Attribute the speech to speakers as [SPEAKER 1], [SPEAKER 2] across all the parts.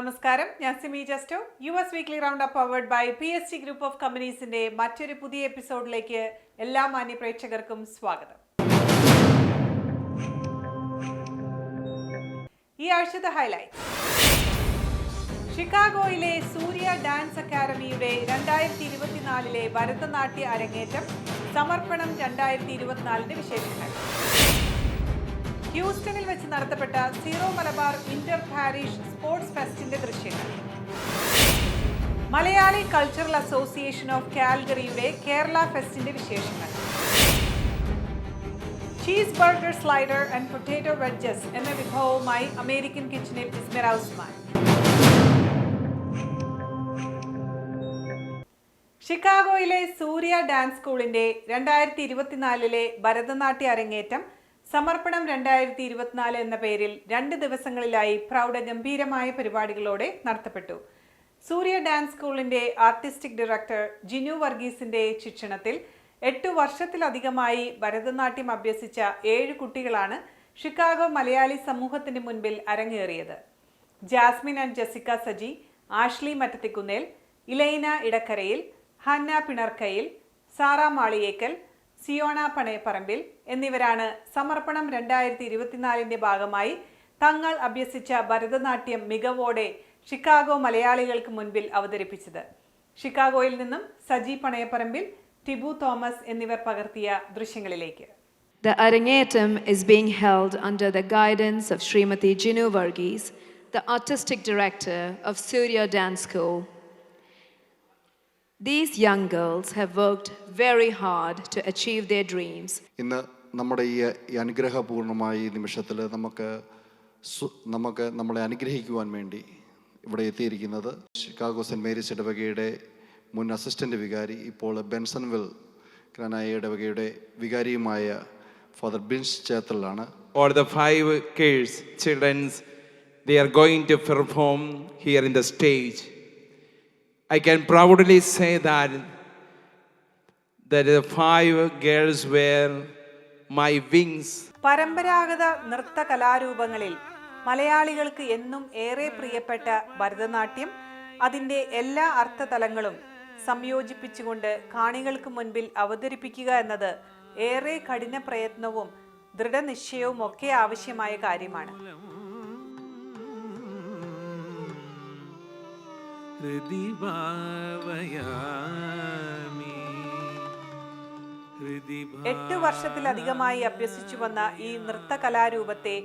[SPEAKER 1] നമസ്കാരം, ഞാൻ Simi Justo. US weekly round up powered by PSG group of കമ്പനീസിന്റെ മറ്റൊരു പുതിയ എപ്പിസോഡിലേക്ക് എല്ലാ മാന്യ പ്രേക്ഷകർക്കും സ്വാഗതം. ഈ ആഴ്ചത്തെ ഹൈലൈറ്റ്: ഷിക്കാഗോയിലെ സൂര്യ ഡാൻസ് അക്കാദമിയുടെ 2024 ഭരതനാട്യ അരങ്ങേറ്റം, സമർപ്പണം 2024 വിശേഷങ്ങൾ. ഹ്യൂസ്റ്റണിൽ വെച്ച് നടത്തപ്പെട്ട Syro Malabar inter parish sports ഫെസ്റ്റിന്റെ ദൃശ്യങ്ങൾ. മലയാളി കൾച്ചറൽ അസോസിയേഷൻ ഓഫ് കാൽഗറിയുടെ കേരള ഫെസ്റ്റിന്റെ വിശേഷങ്ങൾ. Cheese burger slider and potato wedges എന്ന വിഭവവുമായി അമേരിക്കൻ കിച്ചണിൽ ഇസ്മേറ ഉസ്മാൻ. ഷിക്കാഗോയിലെ സൂര്യ ഡാൻസ് സ്കൂളിന്റെ 2024 ഭരതനാട്യ അരങ്ങേറ്റം, സമർപ്പണം 2024 എന്ന പേരിൽ 2 ദിവസങ്ങളിലായി പ്രൗഢഗംഭീരമായ പരിപാടികളോടെ നടത്തപ്പെട്ടു. സൂര്യ ഡാൻസ് സ്കൂളിന്റെ ആർട്ടിസ്റ്റിക് ഡയറക്ടർ ജിനു വർഗീസിന്റെ ശിക്ഷണത്തിൽ 8 വർഷത്തിലധികമായി ഭരതനാട്യം അഭ്യസിച്ച 7 കുട്ടികളാണ് ഷിക്കാഗോ മലയാളി സമൂഹത്തിന് മുൻപിൽ അരങ്ങേറിയത്. Jasmine and Jessica Saji, Ashley Mattathikunnel, Elaina Edakkarayil, Hanna Pinarkayil, Sara Maliyekkal, Siona Panayaparambil എന്നിവരാണ് സമർപ്പണം 2024 ഭാഗമായി തങ്ങൾ അഭ്യസിച്ച ഭരതനാട്യം മികവോടെ ഷിക്കാഗോ മലയാളികൾക്ക് മുൻപിൽ അവതരിപ്പിച്ചത്. ഷിക്കാഗോയിൽ നിന്നും സജി പണയപ്പറമ്പിൽ, ടിബു തോമസ് എന്നിവർ പകർത്തിയ ദൃശ്യങ്ങളിലേക്ക്.
[SPEAKER 2] The Arangetam is being held under the guidance of Srimati Jinu Varghese, the artistic director of Surya Dance School. These young girls have worked very hard to achieve their dreams.
[SPEAKER 3] ഇന്ന് നമ്മുടെ ഈ അനുഗ്രഹപൂർണമായ ഈ നിമിഷത്തിൽ നമുക്ക് നമ്മളെ അനുഗ്രഹിക്കുവാൻ വേണ്ടി ഇവിടെ എത്തിയിരിക്കുന്നത് ഷിക്കാഗോ സെൻറ് മേരീസ് ഇടവകയുടെ മുൻ അസിസ്റ്റന്റ് വികാരി, ഇപ്പോൾ ബെൻസൺവിൽ ഗ്രാനായ ഇടവകയുടെ വികാരിയുമായ father Bins ചേത്തലാണ്.
[SPEAKER 4] All the 5 kids, children, they are going to perform here in the stage. I can proudly say that the 5 girls were my wings.
[SPEAKER 1] പരമ്പരാഗത നൃത്ത കലാരൂപങ്ങളിൽ മലയാളികൾക്ക് എന്നും ഏറെ പ്രിയപ്പെട്ട ഭരതനാട്യം അതിൻ്റെ എല്ലാ അർത്ഥതലങ്ങളും സംയോജിപ്പിച്ചുകൊണ്ട് കാണികൾക്ക് മുൻപിൽ അവതരിപ്പിക്കുക എന്നത് ഏറെ കഠിന പ്രയത്നവും ദൃഢനിശ്ചയവും ഒക്കെ ആവശ്യമായ കാര്യമാണ്. എട്ട് വർഷത്തിലധികമായി അഭ്യസിച്ചു വന്ന ഈ നൃത്ത കലാരൂപത്തെ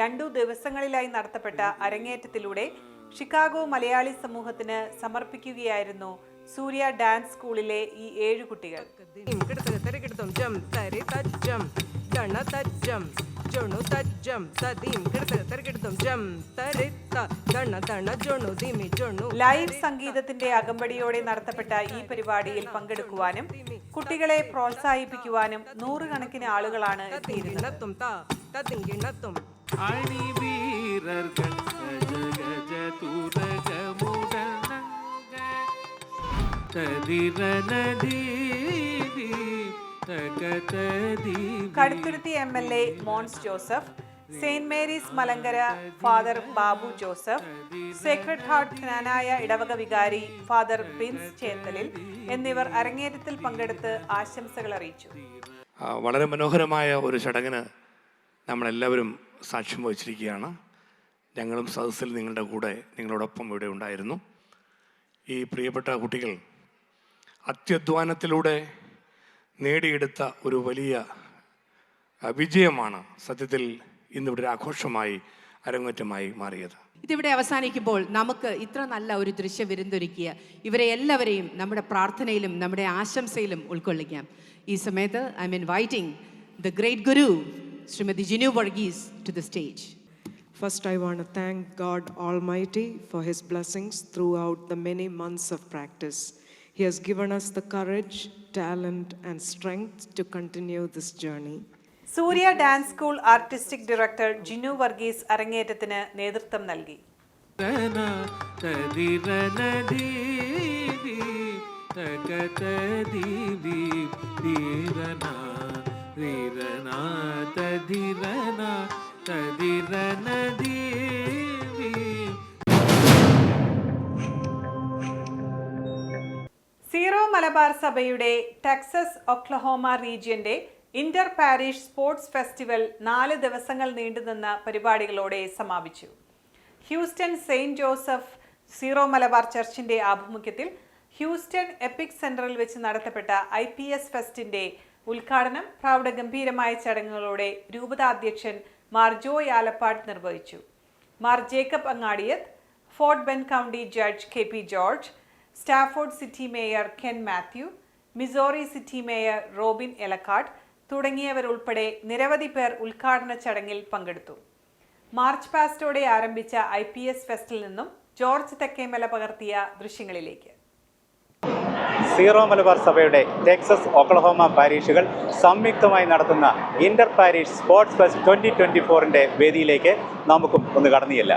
[SPEAKER 1] 2 ദിവസങ്ങളിലായി നടത്തപ്പെട്ട അരങ്ങേറ്റത്തിലൂടെ ഷിക്കാഗോ മലയാളി സമൂഹത്തിന് സമർപ്പിക്കുകയായിരുന്നു സൂര്യ ഡാൻസ് സ്കൂളിലെ ഈ 7 കുട്ടികൾ. ലൈവ് സംഗീതത്തിന്റെ അകമ്പടിയോടെ നടത്തപ്പെട്ട ഈ പരിപാടിയിൽ പങ്കെടുക്കുവാനും കുട്ടികളെ പ്രോത്സാഹിപ്പിക്കുവാനും 100 കണക്കിന് ആളുകളാണ് എത്തിയിരുന്നത്. Kaduthuruthy MLA Mons Joseph, saint Mary's Malankara father Babu Joseph, sacred heart Knanaya ഇടവക വികാരി ഫാദർ പ്രിൻസ് ചേത്തലിൽ എന്നിവർ അരങ്ങേറ്റത്തിൽ പങ്കെടുത്ത് ആശംസകൾ അറിയിച്ചു.
[SPEAKER 5] വളരെ മനോഹരമായ ഒരു ചടങ്ങിന് നമ്മളെല്ലാവരും സാക്ഷ്യം വഹിച്ചിരിക്കുകയാണ്. ഞങ്ങളും സദസ്സിൽ നിങ്ങളോടൊപ്പം ഇവിടെ ഉണ്ടായിരുന്നു. ഈ പ്രിയപ്പെട്ട കുട്ടികൾ അത്യധ്വാനത്തിലൂടെ നേടിയെടുത്ത ഒരു വലിയ വിജയമാണ് സത്യത്തിൽ ഇന്നിവിടെ ഒരു ആഘോഷമായി അരങ്ങേറ്റമായി മാറിയത്.
[SPEAKER 6] ഇതിവിടെ അവസാനിക്കുമ്പോൾ നമുക്ക് ഇത്ര നല്ല ഒരു ദൃശ്യ വിരുന്നൊരുക്കിയ ഇവരെ എല്ലാവരെയും നമ്മുടെ പ്രാർത്ഥനയിലും നമ്മുടെ ആശംസയിലും ഉൾക്കൊള്ളിക്കാം. ഈ സമയത്ത് I am inviting the great guru Shrimati Jinu Varghese to the stage.
[SPEAKER 7] First, I want to thank God Almighty for His blessings throughout the many months of practice. He has given us the courage, talent, and strength to continue this journey.
[SPEAKER 1] Surya dance school artistic director Jinu Varghese അരങ്ങേറ്റത്തിന് നേതൃത്വം നൽകി. മലബാർ സഭയുടെ Texas Oklahoma റീജിയന്റെ inter parish sports festival 4 ദിവസങ്ങൾ നീണ്ടുനിന്ന പരിപാടികളോടെ സമാപിച്ചു. Houston saint Joseph Syro Malabar ചർച്ചിന്റെ ആഭിമുഖ്യത്തിൽ ഹ്യൂസ്റ്റൺ എപ്പിക് സെന്ററിൽ വെച്ച് നടത്തപ്പെട്ട IPS ഫെസ്റ്റിന്റെ ഉദ്ഘാടനം പ്രൗഢഗംഭീരമായ ചടങ്ങുകളോടെ രൂപതാധ്യക്ഷൻ മാർ ജോയ് ആലപ്പാട് നിർവഹിച്ചു. Mar Jacob Angadiath, Fort Bend County judge KP George, Stafford city mayor Ken Mathew, Missouri city mayor Robin Elakkatt തുടങ്ങിയവരുൾപ്പെടെ നിരവധി പേർ ഉദ്ഘാടന ചടങ്ങിൽ പങ്കെടുത്തു. മാർച്ച് പാസ്റ്റോടെ ആരംഭിച്ച IPS ഫെസ്റ്റിൽ നിന്നും ജോർജ് തെക്കേമല പകർത്തിയ ദൃശ്യങ്ങളിലേക്ക്.
[SPEAKER 8] സീറോ മലബാർ സഭയുടെ ടെക്സസ് ഒക്ലഹോമ പാരീഷുകൾ സംയുക്തമായി നടത്തുന്ന ഇന്റർ പാരീഷ് സ്പോർട്സ് ഫെസ്റ്റ് 2024ന്റെ വേദിയിലേക്ക് നമുക്കും ഒന്ന് കടന്നില്ല.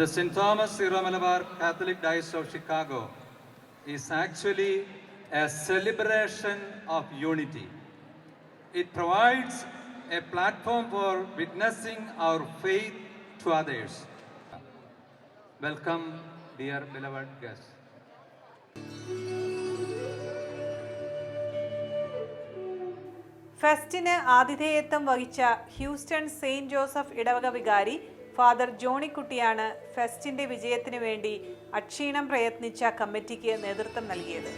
[SPEAKER 9] The St. Thomas Sierra Malabar Catholic Diocese of Chicago is actually a celebration of unity. It provides a platform for witnessing our faith to others. Welcome, dear beloved guests.
[SPEAKER 1] ഫെസ്റ്റിന് ആതിഥേയത്വം വഹിച്ച Houston saint Joseph ഇടവക വികാരി father ജോണിക്കുട്ടിയാണ് ഫെസ്റ്റിന്റെ വിജയത്തിന് വേണ്ടി അക്ഷീണം പ്രയത്നിച്ച കമ്മിറ്റിക്ക് നേതൃത്വം നൽകിയത്.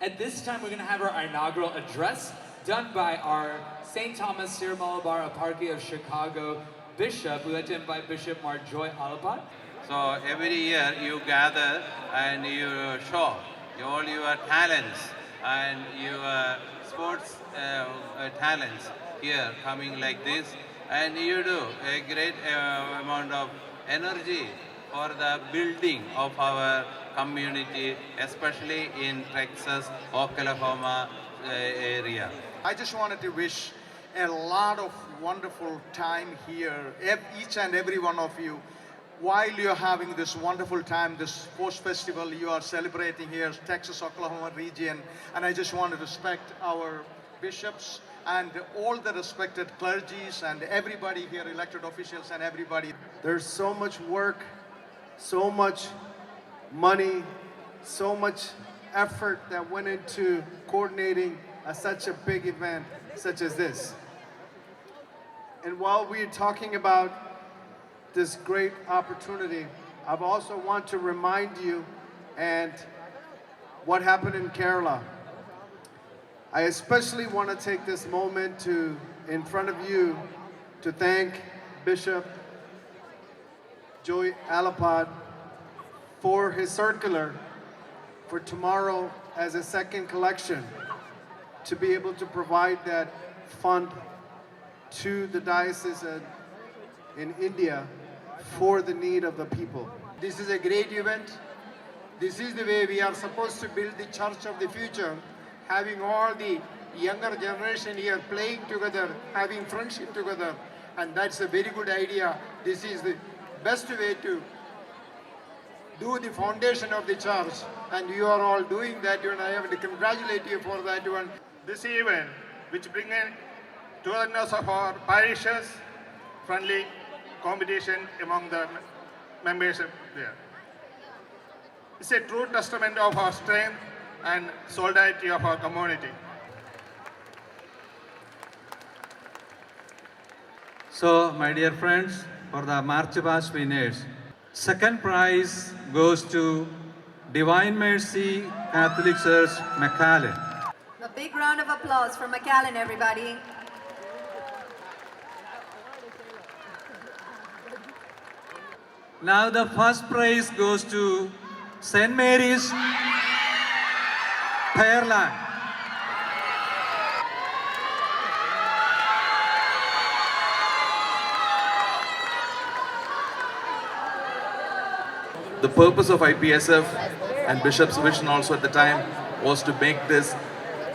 [SPEAKER 10] At this time, we're going to have our inaugural address done by our St. Thomas Sierra Malabar Eparchy of Chicago Bishop, led by Bishop Mar Joy Alapat.
[SPEAKER 11] So every year you gather and you show all your talents and your sports talents here coming like this, and you do a great amount of energy for the building of our community, especially in Texas, Oklahoma area.
[SPEAKER 12] I just wanted to wish a lot of wonderful time here, each and every one of you. While you're having this wonderful time, this sports festival you are celebrating here, Texas, Oklahoma region, and I just want to respect our bishops and all the respected clergies and everybody here, elected officials and everybody.
[SPEAKER 13] There's so much work, so much money, so much effort that went into coordinating such a big event such as this. And while we're talking about this great opportunity, I also want to remind you and what happened in Kerala. I especially want to take this moment in front of you, to thank Bishop Joy Alapad for his circular for tomorrow as a second collection, to be able to provide that fund to the diocese in India for the need of the people.
[SPEAKER 14] This is a great event. This is the way we are supposed to build the church of the future, having all the younger generation here playing together, having friendship together, and that's a very good idea. This is the best way to do the foundation of the church, and you are all doing that, and I have to congratulate you for that one.
[SPEAKER 5] This event, which brings togetherness of our parishes, friendly competition among the members there. It's a true testament of our strength and solidarity of our community.
[SPEAKER 9] So, my dear friends, for the March Past winners, second prize goes to Divine Mercy Catholic Church, McAllen.
[SPEAKER 15] A big round of applause for McAllen, everybody.
[SPEAKER 9] Now the first prize goes to St. Mary's, Pearland.
[SPEAKER 16] The purpose of IPSF and Bishop's vision also at the time was to make this,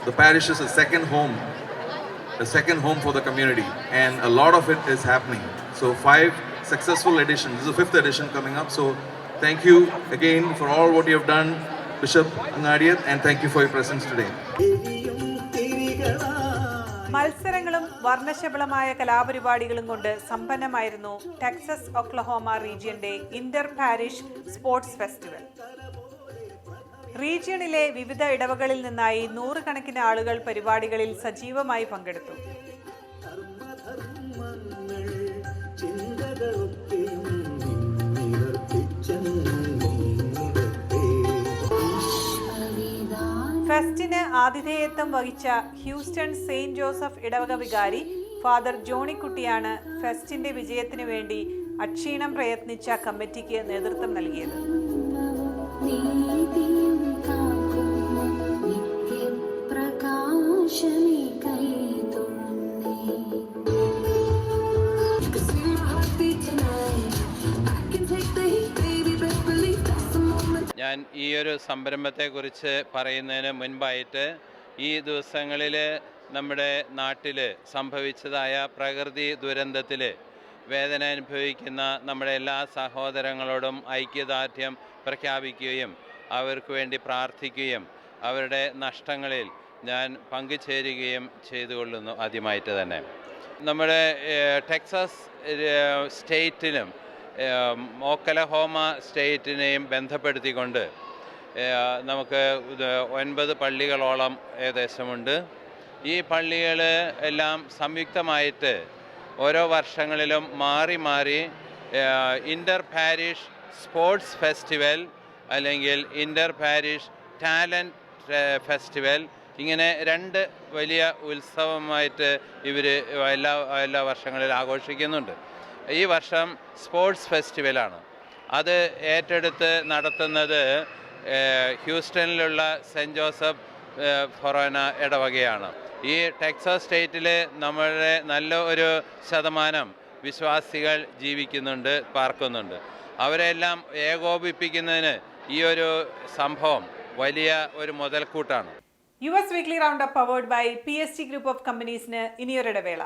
[SPEAKER 16] the parish is a second home for the community, and a lot of it is happening. So 5 successful editions, this is the 5th edition coming up, so thank you again for all what you have done, Bishop Angadiath, and thank you for your presence today.
[SPEAKER 1] മത്സരങ്ങളും വർണ്ണശബളമായ കലാപരിപാടികളും കൊണ്ട് സമ്പന്നമായിരുന്നു Texas Oklahoma റീജിയന്റെ inter parish sports festival. റീജിയണിലെ വിവിധ ഇടവകളിൽ നിന്നായി 100 കണക്കിന് ആളുകൾ പരിപാടികളിൽ സജീവമായി പങ്കെടുത്തു. ഫെസ്റ്റിന് ആതിഥേയത്വം വഹിച്ച ഹ്യൂസ്റ്റൺ സെയിന്റ് ജോസഫ് ഇടവക വികാരി ഫാദർ ജോണിക്കുട്ടിയാണ് ഫെസ്റ്റിന്റെ വിജയത്തിനു വേണ്ടി അക്ഷീണം പ്രയത്നിച്ച കമ്മിറ്റിക്ക് നേതൃത്വം നൽകിയത്.
[SPEAKER 11] ഞാൻ ഈ ഒരു സംരംഭത്തെക്കുറിച്ച് പറയുന്നതിന് മുൻപായിട്ട് ഈ ദിവസങ്ങളിൽ നമ്മുടെ നാട്ടിൽ സംഭവിച്ചതായ പ്രകൃതി ദുരന്തത്തിൽ വേദന അനുഭവിക്കുന്ന നമ്മുടെ എല്ലാ സഹോദരങ്ങളോടും ഐക്യദാർഢ്യം പ്രഖ്യാപിക്കുകയും അവർക്ക് വേണ്ടി പ്രാർത്ഥിക്കുകയും അവരുടെ നഷ്ടങ്ങളിൽ ഞാൻ പങ്കുചേരുകയും ചെയ്തുകൊള്ളുന്നു. ആദ്യമായിട്ട് തന്നെ നമ്മുടെ ടെക്സസ് സ്റ്റേറ്റിലും ഓക്കലഹോമ സ്റ്റേറ്റിനെയും ബന്ധപ്പെടുത്തിക്കൊണ്ട് നമുക്ക് 9 പള്ളികളോളം ഏകദേശമുണ്ട്. ഈ പള്ളികൾ എല്ലാം സംയുക്തമായിട്ട് ഓരോ വർഷങ്ങളിലും മാറി മാറി ഇൻ്റർ പാരിഷ് സ്പോർട്സ് ഫെസ്റ്റിവൽ അല്ലെങ്കിൽ ഇൻ്റർ പാരിഷ് ടാലൻറ്റ് ഫെസ്റ്റിവൽ, ഇങ്ങനെ 2 വലിയ ഉത്സവമായിട്ട് ഇവർ എല്ലാ വർഷങ്ങളിലും ആഘോഷിക്കുന്നുണ്ട്. ഈ വർഷം സ്പോർട്സ് ഫെസ്റ്റിവലാണ്. അത് ഏറ്റെടുത്ത് നടത്തുന്നത് ഹ്യൂസ്റ്റണിലുള്ള സെൻറ്റ് ജോസഫ് ഫൊറോന ഇടവകയാണ്. ഈ ടെക്സസ് സ്റ്റേറ്റിൽ നമ്മളുടെ നല്ല ഒരു ശതമാനം വിശ്വാസികൾ ജീവിക്കുന്നുണ്ട്, പാർക്കുന്നുണ്ട്. അവരെല്ലാം ഏകോപിപ്പിക്കുന്നതിന് ഈ ഒരു സംഭവം വലിയ ഒരു മുതൽക്കൂട്ടാണ്.
[SPEAKER 1] US weekly round up powered by PSG group of കമ്പനീസിന് ഇനിയൊരിടവേള.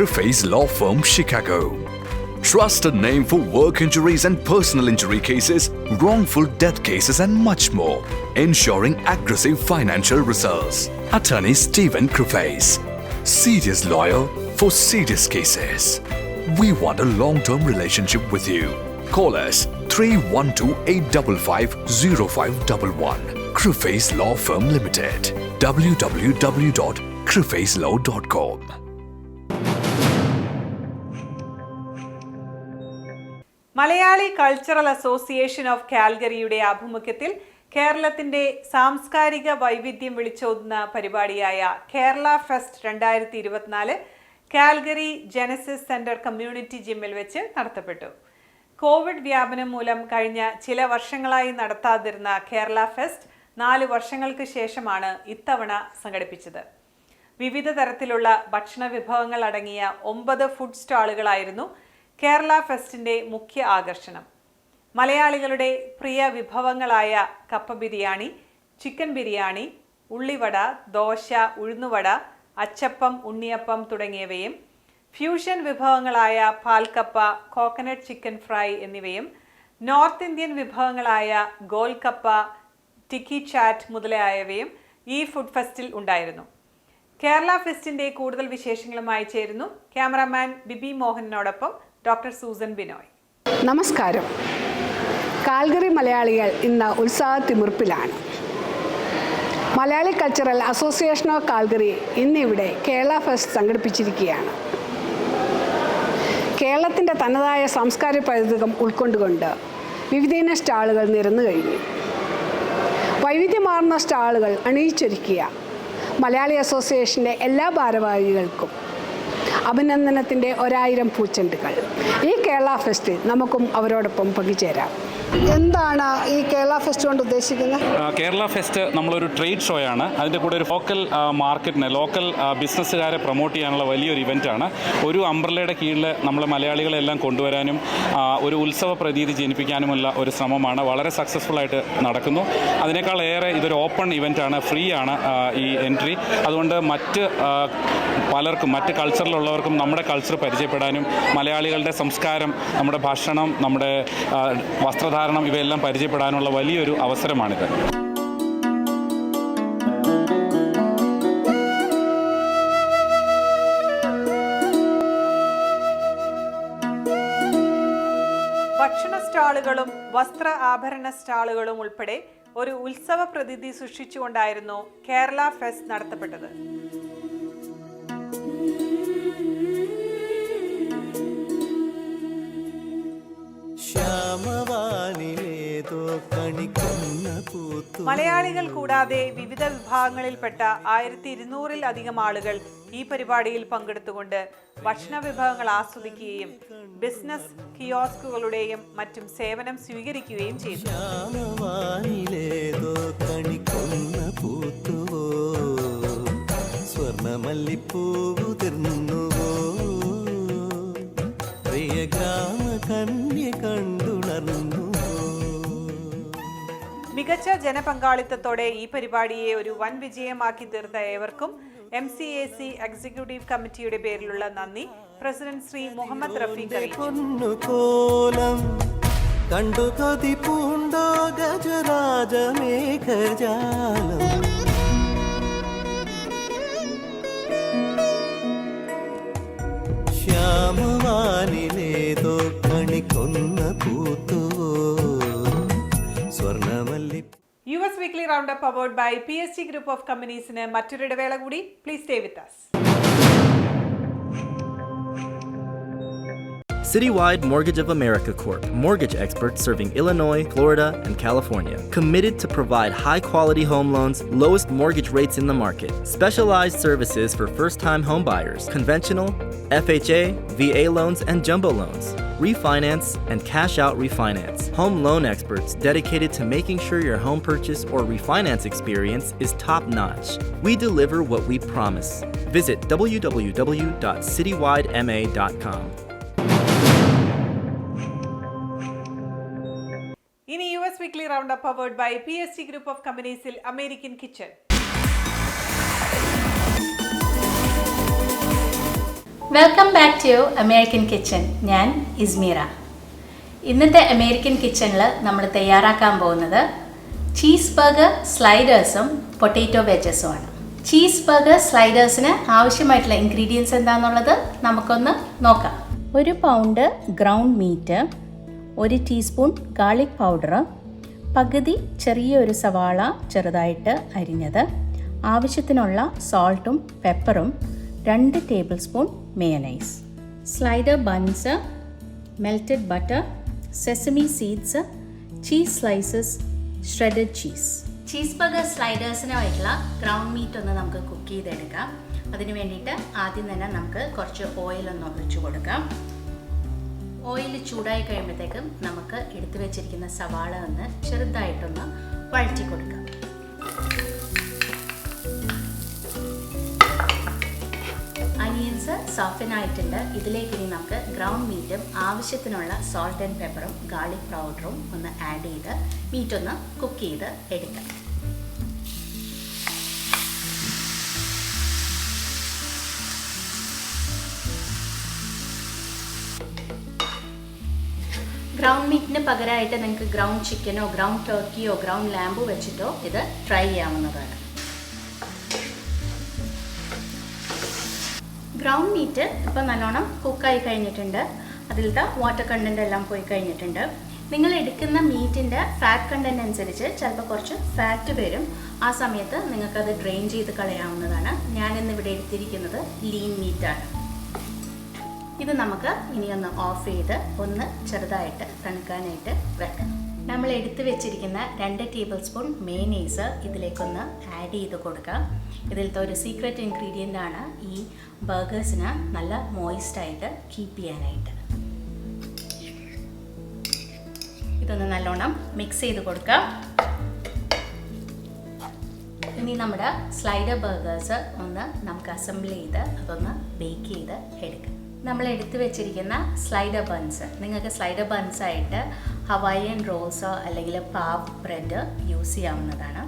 [SPEAKER 17] Criffe's Law Firm, Chicago. Trusted name for work injuries and personal injury cases, wrongful death cases and much more. Ensuring aggressive financial results. Attorney Stephen Criffe's. Serious lawyer for serious cases. We want a long-term relationship with you. Call us 312-855-0511. Criffe's Law Firm Limited. www.criffeslaw.com.
[SPEAKER 1] Malayali cultural association of കാൽഗറിയുടെ ആഭിമുഖ്യത്തിൽ കേരളത്തിന്റെ സാംസ്കാരിക വൈവിധ്യം വിളിച്ചോതുന്ന പരിപാടിയായ Kerala fest 2024 Calgary Genesis Centre community ജിമ്മിൽ വെച്ച് നടത്തപ്പെട്ടു. Covid വ്യാപനം മൂലം കഴിഞ്ഞ ചില വർഷങ്ങളായി നടത്താതിരുന്ന കേരള ഫെസ്റ്റ് 4 വർഷങ്ങൾക്ക് ശേഷമാണ് ഇത്തവണ സംഘടിപ്പിച്ചത്. വിവിധ തരത്തിലുള്ള ഭക്ഷണ വിഭവങ്ങൾ അടങ്ങിയ 9 ഫുഡ് സ്റ്റാളുകളായിരുന്നു കേരള ഫെസ്റ്റിന്റെ മുഖ്യ ആകർഷണം. മലയാളികളുടെ പ്രിയ വിഭവങ്ങളായ കപ്പ ബിരിയാണി, ചിക്കൻ ബിരിയാണി, ഉള്ളിവട, ദോശ, ഉഴുന്നുവട, അച്ചപ്പം, ഉണ്ണിയപ്പം തുടങ്ങിയവയും ഫ്യൂഷൻ വിഭവങ്ങളായ പാൽക്കപ്പ, കോക്കനട്ട് ചിക്കൻ ഫ്രൈ എന്നിവയും നോർത്ത് ഇന്ത്യൻ വിഭവങ്ങളായ ഗോൽക്കപ്പ, ടിക്കി ചാറ്റ് മുതലായവയും ഈ ഫുഡ് ഫെസ്റ്റിൽ ഉണ്ടായിരുന്നു. കേരള ഫെസ്റ്റിന്റെ കൂടുതൽ വിശേഷങ്ങളുമായി ചേരുന്നു ക്യാമറാമാൻ ബിബി മോഹനോടൊപ്പം ഡോക്ടർ സൂസൻ ബിനോയ്.
[SPEAKER 18] നമസ്കാരം. കാൽഗറി മലയാളികൾ ഇന്ന് ഉത്സാഹത്തിമിർപ്പിലാണ്. Malayali cultural association of Calgary ഇന്നിവിടെ കേരള ഫെസ്റ്റ് സംഘടിപ്പിച്ചിരിക്കുകയാണ്. കേരളത്തിൻ്റെ തനതായ സാംസ്കാരിക പൈതൃകം ഉൾക്കൊണ്ടുകൊണ്ട് വിവിധയിന സ്റ്റാളുകൾ നിരന്നു കഴിഞ്ഞു. വൈവിധ്യമാർന്ന സ്റ്റാളുകൾ അണിയിച്ചൊരുക്കിയ മലയാളി അസോസിയേഷൻ്റെ എല്ലാ ഭാരവാഹികൾക്കും അഭിനന്ദനത്തിൻ്റെ 1000 പൂച്ചെണ്ടുകൾ. ഈ കേരള ഫെസ്റ്റിൽ നമുക്കും അവരോടൊപ്പം പങ്കുചേരാം. എന്താണ് ഈ കേരള ഫെസ്റ്റ് കൊണ്ട് ഉദ്ദേശിക്കുന്നത്?
[SPEAKER 19] കേരള ഫെസ്റ്റ് നമ്മളൊരു ട്രേഡ് ഷോ ആണ്. അതിൻ്റെ കൂടെ ഒരു ലോക്കൽ മാർക്കറ്റിനെ, ലോക്കൽ ബിസിനസ്സുകാരെ പ്രൊമോട്ട് ചെയ്യാനുള്ള വലിയൊരു ഇവൻ്റാണ്. ഒരു അംബ്രല്ലയുടെ കീഴിൽ നമ്മൾ മലയാളികളെല്ലാം കൊണ്ടുവരാനും ഒരു ഉത്സവ പ്രതീതി ജനിപ്പിക്കാനുമുള്ള ഒരു ശ്രമമാണ്. വളരെ സക്സസ്ഫുൾ ആയിട്ട് നടക്കുന്നു. അതിനേക്കാൾ ഏറെ ഇതൊരു ഓപ്പൺ ഇവൻ്റാണ്, ഫ്രീ ആണ് ഈ എൻട്രി. അതുകൊണ്ട് പലർക്കും, മറ്റ് കൾച്ചറിലുള്ളവർക്കും നമ്മുടെ കൾച്ചർ പരിചയപ്പെടാനും മലയാളികളുടെ സംസ്കാരം, നമ്മുടെ ഭക്ഷണം, നമ്മുടെ വസ്ത്രധാരണം ഇവയെല്ലാം പരിചയപ്പെടാനുള്ള വലിയൊരു അവസരമാണിത്.
[SPEAKER 1] ഭക്ഷണ സ്റ്റാളുകളും വസ്ത്ര ആഭരണ സ്റ്റാളുകളും ഉൾപ്പെടെ ഒരു ഉത്സവ പ്രതീതി സൃഷ്ടിച്ചുകൊണ്ടായിരുന്നു കേരള ഫെസ്റ്റ് നടത്തപ്പെട്ടത്. മലയാളികൾ കൂടാതെ വിവിധ വിഭാഗങ്ങളിൽപ്പെട്ട 1200-ൽ ആളുകൾ ഈ പരിപാടിയിൽ പങ്കെടുത്തുകൊണ്ട് ഭക്ഷണ വിഭവങ്ങൾ ആസ്വദിക്കുകയും ബിസിനസ് കിയോസ്കുകളുടെയും മറ്റും സേവനം സ്വീകരിക്കുകയും ചെയ്തു. മികച്ച ജനപങ്കാളിത്തത്തോടെ ഈ പരിപാടിയെ ഒരു വൻ വിജയമാക്കി തീർത്ത ഏവർക്കും MCAC എക്സിക്യൂട്ടീവ് കമ്മിറ്റിയുടെ പേരിലുള്ള നന്ദി പ്രസിഡന്റ് ശ്രീ മുഹമ്മദ് റഫീഖ് അറിയിച്ചു. US Weekly Roundup powered by PSG Group of Companies in മറ്റൊരു ഇടവേള കൂടി. Please stay with us.
[SPEAKER 20] Citywide Mortgage of America Corp. Mortgage experts serving Illinois, Florida, and California. Committed to provide high-quality home loans, lowest mortgage rates in the market. Specialized services for first-time home buyers. Conventional, FHA, VA loans, and jumbo loans. Refinance and cash-out refinance. Home loan experts dedicated to making sure your home purchase or refinance experience is top-notch. We deliver what we promise. Visit www.citywidema.com.
[SPEAKER 1] ഇനി US Weekly Roundup powered by PSG Group of Companies American Kitchen.
[SPEAKER 21] Welcome back to American kitchen. ഞാൻ ഇസ്മീറ. ഇന്നത്തെ American കിച്ചണിൽ നമ്മൾ തയ്യാറാക്കാൻ പോകുന്നത് cheese burger സ്ലൈഡേഴ്സും potato വെജസുമാണ്. Cheese burger സ്ലൈഡേഴ്സിന് ആവശ്യമായിട്ടുള്ള ഇൻഗ്രീഡിയൻസ് എന്താണെന്നുള്ളത് നമുക്കൊന്ന് നോക്കാം. 1 pound ground meat, 1 teaspoon garlic powder, പകുതി ചെറിയൊരു സവാള ചെറുതായിട്ട് അരിഞ്ഞത്, ആവശ്യത്തിനുള്ള സോൾട്ടും പെപ്പറും, 2 tablespoon mayonnaise, slider buns, melted butter, sesame seeds, cheese slices, shredded cheese. Cheese burger സ്ലൈഡേഴ്സിനായിട്ടുള്ള ഗ്രൗണ്ട് മീറ്റ് ഒന്ന് നമുക്ക് കുക്ക് ചെയ്തെടുക്കാം. അതിന് വേണ്ടിയിട്ട് ആദ്യം തന്നെ നമുക്ക് കുറച്ച് ഓയിലൊന്ന് ഒഴിച്ചു കൊടുക്കാം. ഓയിൽ ചൂടായി കഴിയുമ്പോഴത്തേക്കും നമുക്ക് എടുത്തു വെച്ചിരിക്കുന്ന സവാള ഒന്ന് ചെറുതായിട്ടൊന്ന് വഴറ്റി കൊടുക്കാം. അനിയൻസ് സോഫ്റ്റൻ ആയിട്ടുണ്ട്. ഇതിലേക്ക് ഇനി നമുക്ക് ഗ്രൗണ്ട് മീറ്റും ആവശ്യത്തിനുള്ള സോൾട്ട് ആൻഡ് പെപ്പറും ഗാർലിക് പൗഡറും ഒന്ന് ആഡ് ചെയ്ത് മീറ്റൊന്ന് കുക്ക് ചെയ്ത് എടുക്കാം. ഗ്രൗണ്ട് മീറ്റിന് പകരമായിട്ട് നിങ്ങൾക്ക് ഗ്രൗണ്ട് ചിക്കനോ ഗ്രൗണ്ട് ടർക്കിയോ ഗ്രൗണ്ട് ലാമ്പോ വെച്ചിട്ടോ ഇത് ട്രൈ ചെയ്യാവുന്നതാണ്. ഗ്രൗണ്ട് മീറ്റ് ഇപ്പോൾ നല്ലോണം കുക്കായി കഴിഞ്ഞിട്ടുണ്ട്. അതിലത്തെ വാട്ടർ കണ്ടൻറ് എല്ലാം പോയി കഴിഞ്ഞിട്ടുണ്ട്. നിങ്ങൾ എടുക്കുന്ന മീറ്റിൻ്റെ ഫാറ്റ് കണ്ടൻറ് അനുസരിച്ച് ചിലപ്പോൾ കുറച്ച് ഫാറ്റ് വരും. ആ സമയത്ത് നിങ്ങൾക്കത് ഡ്രെയിൻ ചെയ്ത് കളയാവുന്നതാണ്. ഞാനിന്നിവിടെ എടുത്തിരിക്കുന്നത് ലീൻ മീറ്റാണ്. ഇത് നമുക്ക് ഇനിയൊന്ന് ഓഫ് ചെയ്ത് ഒന്ന് ചെറുതായിട്ട് തണുക്കാനായിട്ട് വെക്കാം. നമ്മൾ എടുത്തു വെച്ചിരിക്കുന്ന 2 ടേബിൾ സ്പൂൺ മേയനൈസ് ഇതിലേക്കൊന്ന് ആഡ് ചെയ്ത് കൊടുക്കാം. ഇതിലത്തെ ഒരു സീക്രട്ട് ഇൻഗ്രീഡിയൻ്റ് ആണ് ഈ ബർഗേഴ്സിന് നല്ല മോയിസ്റ്റായിട്ട് കീപ്പ് ചെയ്യാനായിട്ട്. ഇതൊന്ന് നല്ലോണം മിക്സ് ചെയ്ത് കൊടുക്കാം. ഇനി നമ്മുടെ സ്ലൈഡർ ബർഗേഴ്സ് ഒന്ന് നമുക്ക് അസംബിൾ ചെയ്ത് അതൊന്ന് ബേക്ക് ചെയ്ത് എടുക്കാം. നമ്മൾ എടുത്തു വെച്ചിരിക്കുന്ന സ്ലൈഡർ ബൺസ്, നിങ്ങൾക്ക് സ്ലൈഡർ ബൺസായിട്ട് ഹവായിയൻ റോൾസോ അല്ലെങ്കിൽ പാവ് ബ്രെഡ് യൂസ് ചെയ്യാവുന്നതാണ്.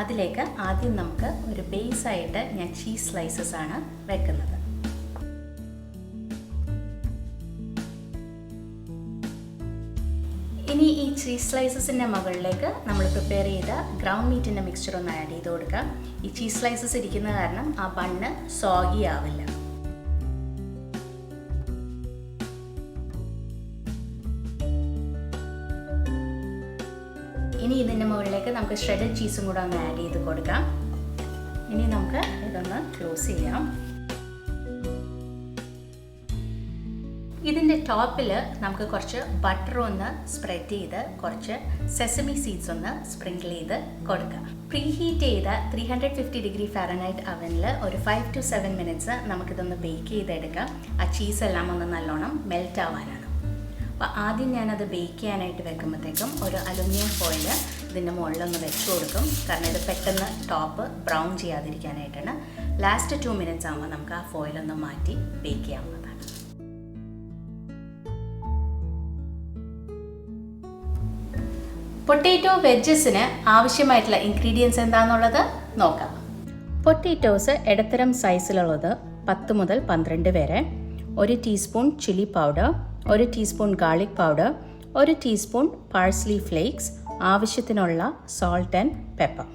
[SPEAKER 21] അതിലേക്ക് ആദ്യം നമുക്ക് ഒരു ബേസായിട്ട് ഞാൻ ചീസ് സ്ലൈസസ് ആണ് വെക്കുന്നത്. ഇനി ഈ ചീസ് സ്ലൈസസിൻ്റെ മുകളിലേക്ക് നമ്മൾ പ്രിപ്പയർ ചെയ്ത ഗ്രൗണ്ട് മീറ്റിൻ്റെ മിക്സ്ചർ ഒന്ന് ആഡ് ചെയ്ത് കൊടുക്കാം. ഈ ചീസ് സ്ലൈസസ് ഇരിക്കുന്ന കാരണം ആ ബണ്ണ് സോഗി ആവില്ല. ഇനി ഇതിൻ്റെ മുകളിലേക്ക് നമുക്ക് ഷ്രെഡഡ് ചീസും കൂടെ ഒന്ന് ആഡ് ചെയ്ത് കൊടുക്കാം. ഇനി നമുക്ക് ഇതൊന്ന് ക്ലോസ് ചെയ്യാം. ഇതിൻ്റെ ടോപ്പിൽ നമുക്ക് കുറച്ച് ബട്ടർ ഒന്ന് സ്പ്രെഡ് ചെയ്ത് കുറച്ച് സെസമി സീഡ്സ് ഒന്ന് സ്പ്രിങ്കിൾ ചെയ്ത് കൊടുക്കാം. പ്രീ ഹീറ്റ് ചെയ്ത 350 ഡിഗ്രി ഫാരനൈറ്റ് അവനിൽ ഒരു 5 to 7 മിനിറ്റ്സ് നമുക്കിതൊന്ന് ബേക്ക് ചെയ്തെടുക്കാം. ആ ചീസെല്ലാം ഒന്ന് നല്ലോണം മെൽറ്റ് ആവാനാണ്. അപ്പോൾ ആദ്യം ഞാനത് ബേക്ക് ചെയ്യാനായിട്ട് വെക്കുമ്പോഴത്തേക്കും ഒരു അലുമിനിയം ഫോയിൽ ഇതിൻ്റെ മുകളിലൊന്ന് വെച്ച് കൊടുക്കും. കാരണം ഇത് പെട്ടെന്ന് ടോപ്പ് ബ്രൗൺ ചെയ്യാതിരിക്കാനായിട്ടാണ്. ലാസ്റ്റ് 2 മിനിറ്റ്സ് ആകുമ്പോൾ നമുക്ക് ആ ഫോയിലൊന്ന് മാറ്റി ബേക്ക് ചെയ്യാവുന്നതാണ്. പൊട്ടാറ്റോ വെജസിന് ആവശ്യമായിട്ടുള്ള ഇൻഗ്രീഡിയൻസ് എന്താണെന്നുള്ളത് നോക്കാം. പൊട്ടാറ്റോസ് ഇടത്തരം സൈസിലുള്ളത് 10 മുതൽ 12 വരെ, 1 teaspoon chilli powder, 1 teaspoon garlic powder, 1 teaspoon parsley flakes, ആവശ്യത്തിനുള്ള സോൾട്ട് ആൻഡ് പെപ്പർ.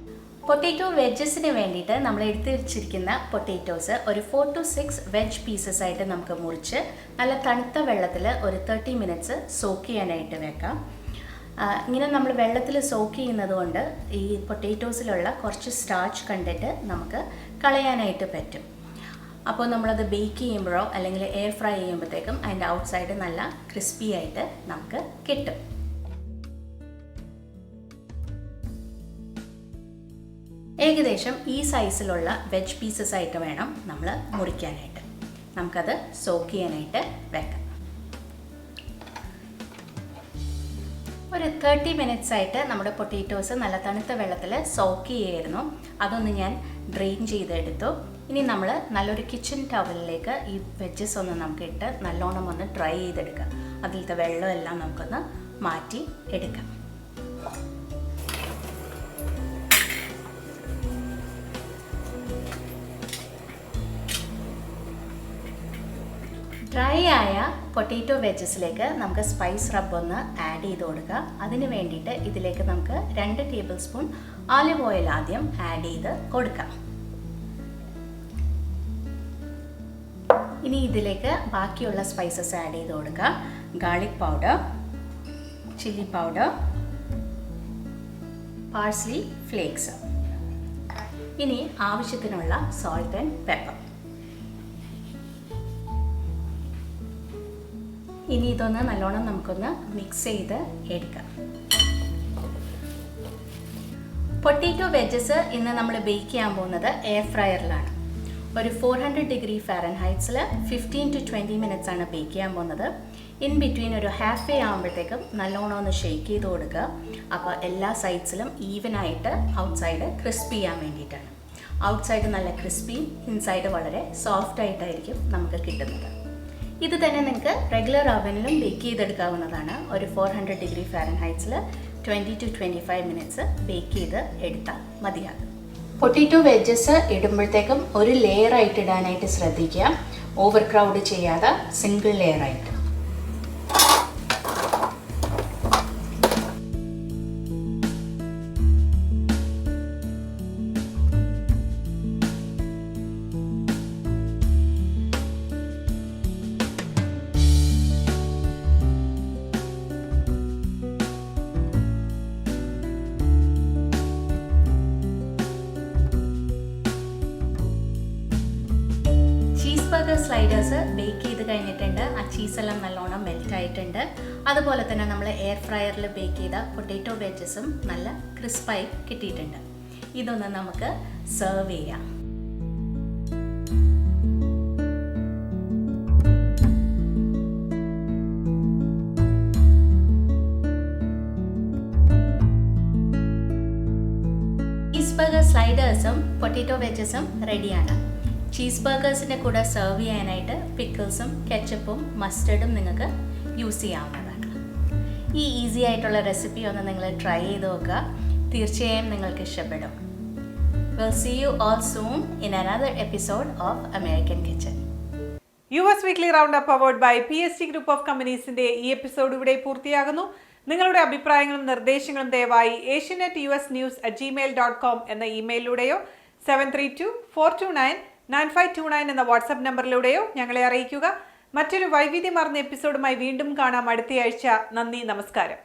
[SPEAKER 21] പൊട്ടാറ്റോ വെജസിന് വേണ്ടിയിട്ട് നമ്മൾ എടുത്തു വെച്ചിരിക്കുന്ന പൊട്ടാറ്റോസ് ഒരു 4 to 6 വെജ് പീസസ് ആയിട്ട് നമുക്ക് മുറിച്ച് നല്ല തണുത്ത വെള്ളത്തിൽ ഒരു 30 മിനിറ്റ്സ് സോക്ക് ചെയ്യാനായിട്ട് വെക്കാം. ഇങ്ങനെ നമ്മൾ വെള്ളത്തിൽ സോക്ക് ചെയ്യുന്നത് കൊണ്ട് ഈ പൊട്ടാറ്റോസിലുള്ള കുറച്ച് സ്റ്റാർച്ച് കണ്ടൻറ്റ് നമുക്ക് കളയാനായിട്ട് പറ്റും. അപ്പോൾ നമ്മളത് ബേക്ക് ചെയ്യുമ്പോഴോ അല്ലെങ്കിൽ എയർ ഫ്രൈ ചെയ്യുമ്പോഴത്തേക്കും അതിൻ്റെ ഔട്ട് സൈഡ് നല്ല ക്രിസ്പി ആയിട്ട് നമുക്ക് കിട്ടും. ഏകദേശം ഈ സൈസിലുള്ള വെജ് പീസസ് ആയിട്ട് വേണം നമ്മൾ മുറിക്കാനായിട്ട്. നമുക്കത് സോക്ക് ചെയ്യാനായിട്ട് വെക്കാം. ഒരു 30 മിനിറ്റ്സ് ആയിട്ട് നമ്മുടെ പൊട്ടാറ്റോസ് നല്ല തണുത്ത വെള്ളത്തിൽ സോക്ക് ചെയ്യായിരുന്നു. അതൊന്ന് ഞാൻ ഡ്രെയിൻ ചെയ്തെടുത്തു. ഇനി നമ്മൾ നല്ലൊരു കിച്ചൺ ടവലിലേക്ക് ഈ വെജസ് ഒന്ന് നമുക്ക് ഇട്ട് നല്ലോണം ഒന്ന് ഡ്രൈ ചെയ്തെടുക്കാം. അതിലത്തെ വെള്ളമെല്ലാം നമുക്കൊന്ന് മാറ്റി എടുക്കാം. ഡ്രൈ ആയ പൊട്ടാറ്റോ വെജസിലേക്ക് നമുക്ക് സ്പൈസ് റബ്ബ് ഒന്ന് ആഡ് ചെയ്ത് കൊടുക്കുക. അതിന് വേണ്ടിയിട്ട് ഇതിലേക്ക് നമുക്ക് 2 ടേബിൾ സ്പൂൺ ഓലിവ് ഓയിൽ ആദ്യം ആഡ് ചെയ്ത് കൊടുക്കാം. ഇനി ഇതിലേക്ക് ബാക്കിയുള്ള സ്പൈസസ് ആഡ് ചെയ്ത് കൊടുക്കുക. Garlic powder, chilli powder, parsley flakes, ഇനി ആവശ്യത്തിനുള്ള സോൾട്ട് ആൻഡ് പെപ്പർ. ഇനി ഇതൊന്ന് നല്ലോണം നമുക്കൊന്ന് മിക്സ് ചെയ്ത് എടുക്കാം. പൊട്ടാറ്റോ വെജസ് ഇന്ന് നമ്മൾ ബേക്ക് ചെയ്യാൻ പോകുന്നത് എയർ ഫ്രയറിലാണ്. ഒരു 400 ഡിഗ്രി ഫാരൻഹൈറ്റ്സിൽ 15 to 20 മിനിറ്റ്സ് ആണ് ബേക്ക് ചെയ്യാൻ പോകുന്നത്. ഇൻ ബിറ്റ്വീൻ ഒരു ഹാഫ് വേ ആകുമ്പോഴത്തേക്കും നല്ലോണം ഒന്ന് ഷെയ്ക്ക് ചെയ്ത് കൊടുക്കുക. അപ്പോൾ എല്ലാ സൈഡ്സിലും ഈവനായിട്ട് ഔട്ട്സൈഡ് ക്രിസ്പി ചെയ്യാൻ വേണ്ടിയിട്ടാണ്. ഔട്ട്സൈഡ് നല്ല ക്രിസ്പിയും ഇൻസൈഡ് വളരെ സോഫ്റ്റ് ആയിട്ടായിരിക്കും നമുക്ക് കിട്ടുന്നത്. ഇത് തന്നെ നിങ്ങൾക്ക് റെഗുലർ ഓവനിലും ബേക്ക് ചെയ്തെടുക്കാവുന്നതാണ്. ഒരു 400 ഡിഗ്രി ഫാരൻഹൈറ്റ്സിൽ 20 to 25 മിനിറ്റ്സ് ബേക്ക് ചെയ്ത് എടുത്താൽ മതിയാകും. പൊട്ടാറ്റോ വെജസ് ഇടുമ്പോഴത്തേക്കും ഒരു ലെയർ ആയിട്ട് ഇടാനായിട്ട് ശ്രദ്ധിക്കുക. ഓവർ ക്രൗഡ് ചെയ്യാതെ സിംഗിൾ ലെയർ ആയിട്ട്. ബർഗർ സ്ലൈഡേഴ്സ് ബേക്ക് ചെയ്ത് കഴിഞ്ഞിട്ടുണ്ട്. ആ ചീസെല്ലാം നല്ലോണം മെൽറ്റ് ആയിട്ടുണ്ട്. അതുപോലെ തന്നെ നമ്മൾ എയർ ഫ്രയറിൽ ബേക്ക് ചെയ്ത പൊട്ടാറ്റോ വെജസും നല്ല ക്രിസ്പായി കിട്ടിയിട്ടുണ്ട്. ഇതൊന്ന് നമുക്ക് സെർവ് ചെയ്യാം. ചീസ് ബർഗർ സ്ലൈഡേഴ്സും പൊട്ടാറ്റോ വെജസും റെഡിയാണ്. ചീസ് ബർഗേഴ്സിൻ്റെ കൂടെ സെർവ് ചെയ്യാനായിട്ട് പിക്കിൾസും കെച്ചപ്പും മസ്റ്റർഡും നിങ്ങൾക്ക് യൂസ് ചെയ്യാവുന്നതാണ്. ഈ ഈസി ആയിട്ടുള്ള റെസിപ്പി ഒന്ന് നിങ്ങൾ ട്രൈ ചെയ്ത് നോക്കുക. തീർച്ചയായും നിങ്ങൾക്ക് ഇഷ്ടപ്പെടും. We'll see you all soon in another episode of American Kitchen.
[SPEAKER 1] US Weekly Roundup powered by PST Group of Companies-ന്റെ ഈ എപ്പിസോഡ് ഇവിടെ പൂർത്തിയാകുന്നു. നിങ്ങളുടെ അഭിപ്രായങ്ങളും നിർദ്ദേശങ്ങളും ദയവായി asianetUSnews@gmail.com എന്ന ഇമെയിലിലൂടെയോ 7324299529 എന്ന വാട്സ്ആപ്പ് നമ്പറിലൂടെയോ ഞങ്ങളെ അറിയിക്കുക. മറ്റൊരു വൈവിധ്യമാർന്ന എപ്പിസോഡുമായി വീണ്ടും കാണാം അടുത്തയാഴ്ച. നന്ദി, നമസ്കാരം.